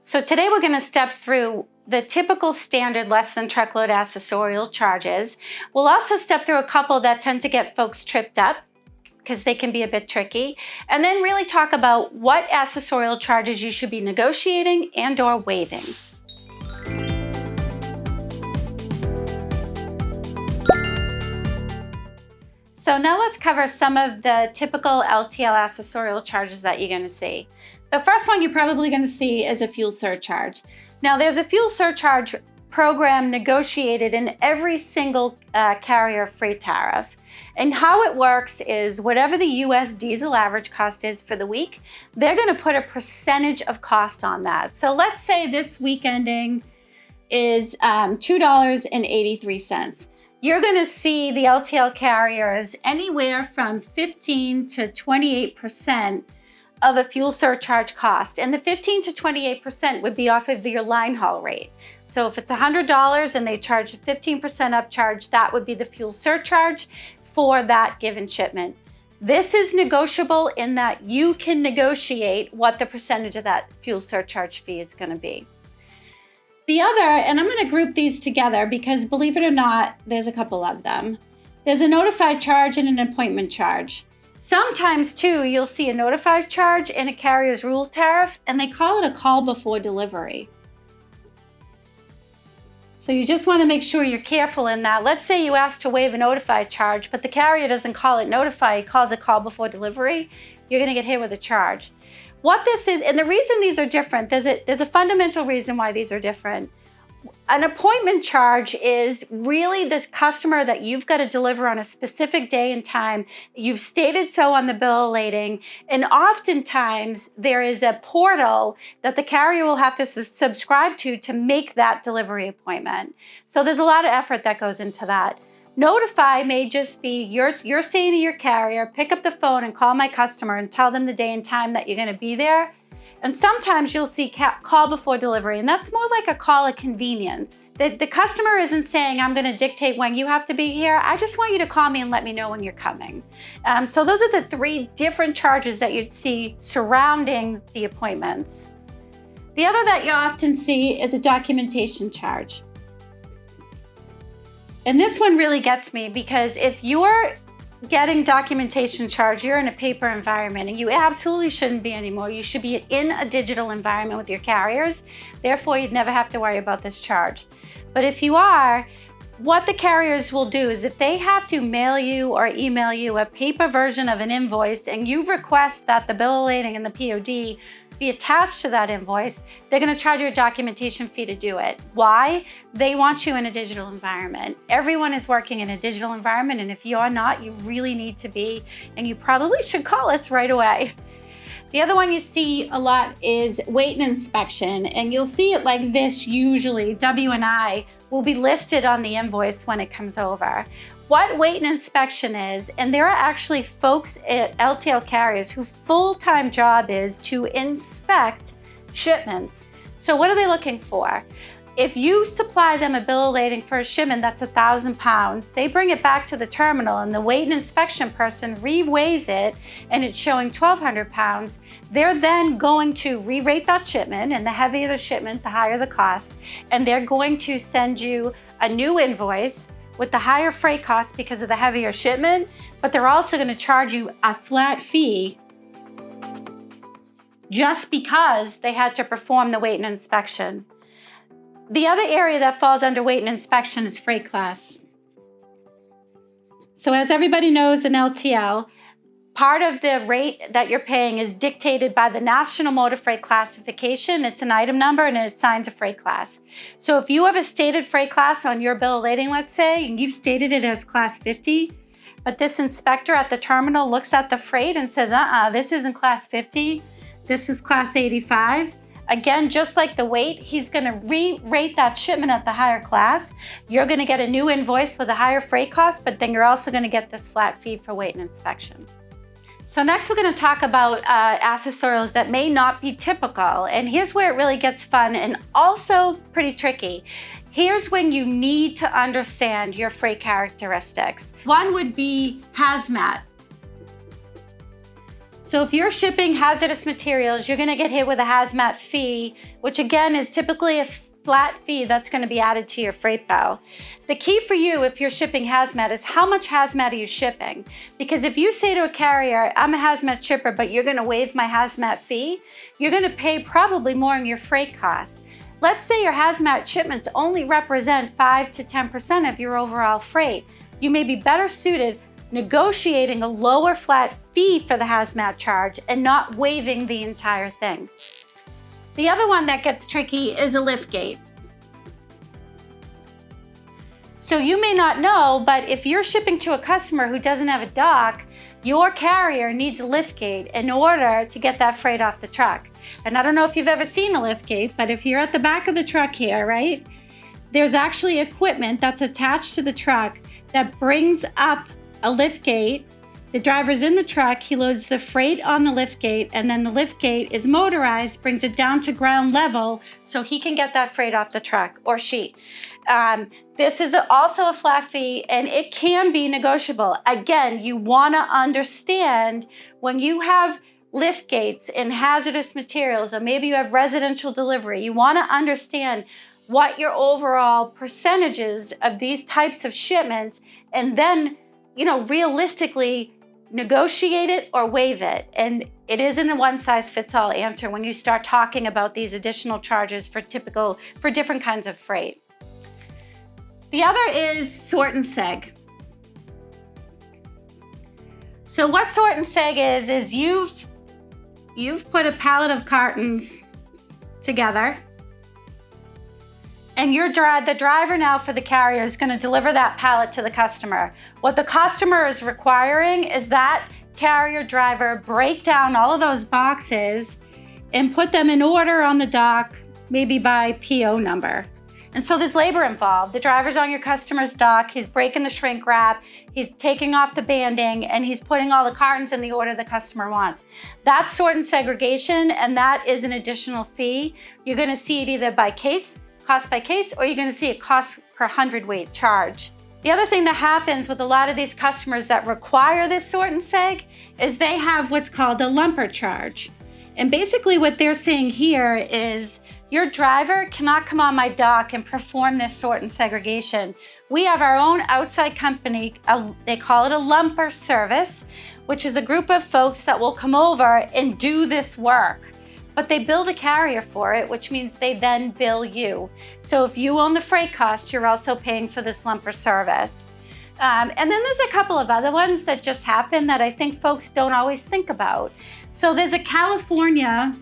So today we're going to step through the typical standard less-than-truckload accessorial charges. We'll also step through a couple that tend to get folks tripped up because they can be a bit tricky, and then really talk about what accessorial charges you should be negotiating and or waiving. So now let's cover some of the typical LTL accessorial charges that you're going to see. The first one you're probably going to see is a fuel surcharge. Now there's a fuel surcharge program negotiated in every single carrier freight tariff. And how it works is whatever the US diesel average cost is for the week, they're going to put a percentage of cost on that. So let's say this week ending is $2.83. You're going to see the LTL carriers anywhere from 15 to 28% of a fuel surcharge cost. And the 15 to 28% would be off of your line haul rate. So if it's $100 and they charge a 15% upcharge, that would be the fuel surcharge for that given shipment. This is negotiable in that you can negotiate what the percentage of that fuel surcharge fee is going to be. The other, and I'm going to group these together because believe it or not, there's a couple of them. There's a notified charge and an appointment charge. Sometimes too, you'll see a notified charge in a carrier's rule tariff and they call it a call before delivery. So you just want to make sure you're careful in that. Let's say you ask to waive a notified charge, but the carrier doesn't call it notify, he calls it call before delivery. You're going to get hit with a charge. What this is, and the reason these are different, there's a fundamental reason why these are different. An appointment charge is really this customer that you've got to deliver on a specific day and time. You've stated so on the bill of lading, and oftentimes there is a portal that the carrier will have to subscribe to make that delivery appointment. So there's a lot of effort that goes into that. Notify may just be you're saying to your carrier, pick up the phone and call my customer and tell them the day and time that you're going to be there. And sometimes you'll see call before delivery, and that's more like a call of convenience. The customer isn't saying, I'm going to dictate when you have to be here. I just want you to call me and let me know when you're coming. So those are the three different charges that you'd see surrounding the appointments. The other that you often see is a documentation charge. And this one really gets me because if you're getting documentation charge, you're in a paper environment, and you absolutely shouldn't be anymore. You should be in a digital environment with your carriers. Therefore, you'd never have to worry about this charge. But if you are, what the carriers will do is if they have to mail you or email you a paper version of an invoice and you request that the bill of lading and the POD be attached to that invoice, they're going to charge you a documentation fee to do it. Why? They want you in a digital environment. Everyone is working in a digital environment, and if you're not, you really need to be, and you probably should call us right away. The other one you see a lot is weight and inspection, and you'll see it like this usually. W&I will be listed on the invoice when it comes over. What weight and inspection is, and there are actually folks at LTL carriers whose full-time job is to inspect shipments. So what are they looking for? If you supply them a bill of lading for a shipment that's 1,000 pounds, they bring it back to the terminal and the weight and inspection person re-weighs it and it's showing 1,200 pounds. They're then going to re-rate that shipment, and the heavier the shipment, the higher the cost. And they're going to send you a new invoice with the higher freight cost because of the heavier shipment, but they're also going to charge you a flat fee just because they had to perform the weight and inspection. The other area that falls under weight and inspection is freight class. So as everybody knows in LTL, part of the rate that you're paying is dictated by the National Motor Freight Classification. It's an item number and it assigns a freight class. So if you have a stated freight class on your bill of lading, let's say, and you've stated it as class 50, but this inspector at the terminal looks at the freight and says, this isn't class 50, this is class 85. Again, just like the weight, he's going to re-rate that shipment at the higher class. You're going to get a new invoice with a higher freight cost, but then you're also going to get this flat fee for weight and inspection. So next we're going to talk about accessorials that may not be typical. And here's where it really gets fun and also pretty tricky. Here's when you need to understand your freight characteristics. One would be hazmat. So if you're shipping hazardous materials, you're gonna get hit with a hazmat fee, which again is typically a flat fee that's gonna be added to your freight bill. The key for you if you're shipping hazmat is how much hazmat are you shipping? Because if you say to a carrier, I'm a hazmat shipper, but you're gonna waive my hazmat fee, you're gonna pay probably more in your freight costs. Let's say your hazmat shipments only represent 5 to 10% of your overall freight. You may be better suited negotiating a lower flat fee for the hazmat charge and not waiving the entire thing. The other one that gets tricky is a liftgate. So you may not know, but if you're shipping to a customer who doesn't have a dock, your carrier needs a liftgate in order to get that freight off the truck. And I don't know if you've ever seen a liftgate, but if you're at the back of the truck here, right, there's actually equipment that's attached to the truck that brings up a liftgate. The driver's in the truck, he loads the freight on the liftgate, and then the liftgate is motorized, brings it down to ground level so he can get that freight off the truck, or she. This is also a flat fee, and it can be negotiable. Again, you want to understand when you have liftgates in hazardous materials, or maybe you have residential delivery, you want to understand what your overall percentages of these types of shipments, and then, realistically negotiate it or waive it. And it isn't a one-size-fits-all answer when you start talking about these additional charges for different kinds of freight. The other is sort and seg. So what sort and seg is you've put a pallet of cartons together, and the driver now for the carrier is going to deliver that pallet to the customer. What the customer is requiring is that carrier driver break down all of those boxes and put them in order on the dock, maybe by PO number. And so there's labor involved. The driver's on your customer's dock, he's breaking the shrink wrap, he's taking off the banding, and he's putting all the cartons in the order the customer wants. That's sort and segregation, and that is an additional fee. You're gonna see it either by case, cost by case, or you're gonna see a cost per hundredweight charge. The other thing that happens with a lot of these customers that require this sort and seg is they have what's called a lumper charge. And basically what they're saying here is your driver cannot come on my dock and perform this sort and segregation. We have our own outside company, they call it a lumper service, which is a group of folks that will come over and do this work. But they bill the carrier for it, which means they then bill you. So if you own the freight cost, you're also paying for this lumper service. And then there's a couple of other ones that just happen that I think folks don't always think about. So there's a California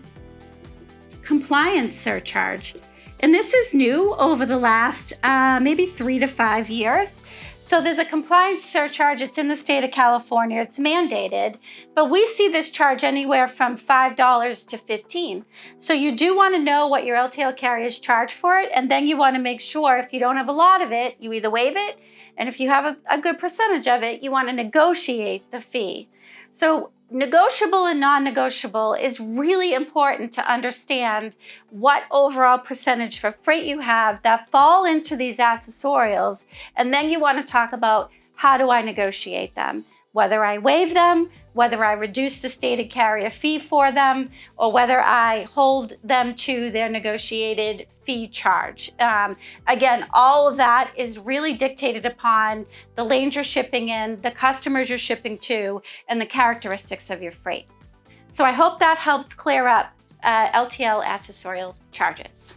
compliance surcharge. And this is new over the last maybe 3 to 5 years. So there's a compliance surcharge, it's in the state of California, it's mandated, but we see this charge anywhere from $5 to $15. So you do want to know what your LTL carriers charge for it, and then you want to make sure if you don't have a lot of it, you either waive it, and if you have a good percentage of it, you want to negotiate the fee. So negotiable and non-negotiable is really important to understand what overall percentage for freight you have that fall into these accessorials, and then you want to talk about how do I negotiate them, whether I waive them, whether I reduce the stated carrier fee for them, or whether I hold them to their negotiated fee charge. Again, all of that is really dictated upon the lanes you're shipping in, the customers you're shipping to, and the characteristics of your freight. So I hope that helps clear up LTL accessorial charges.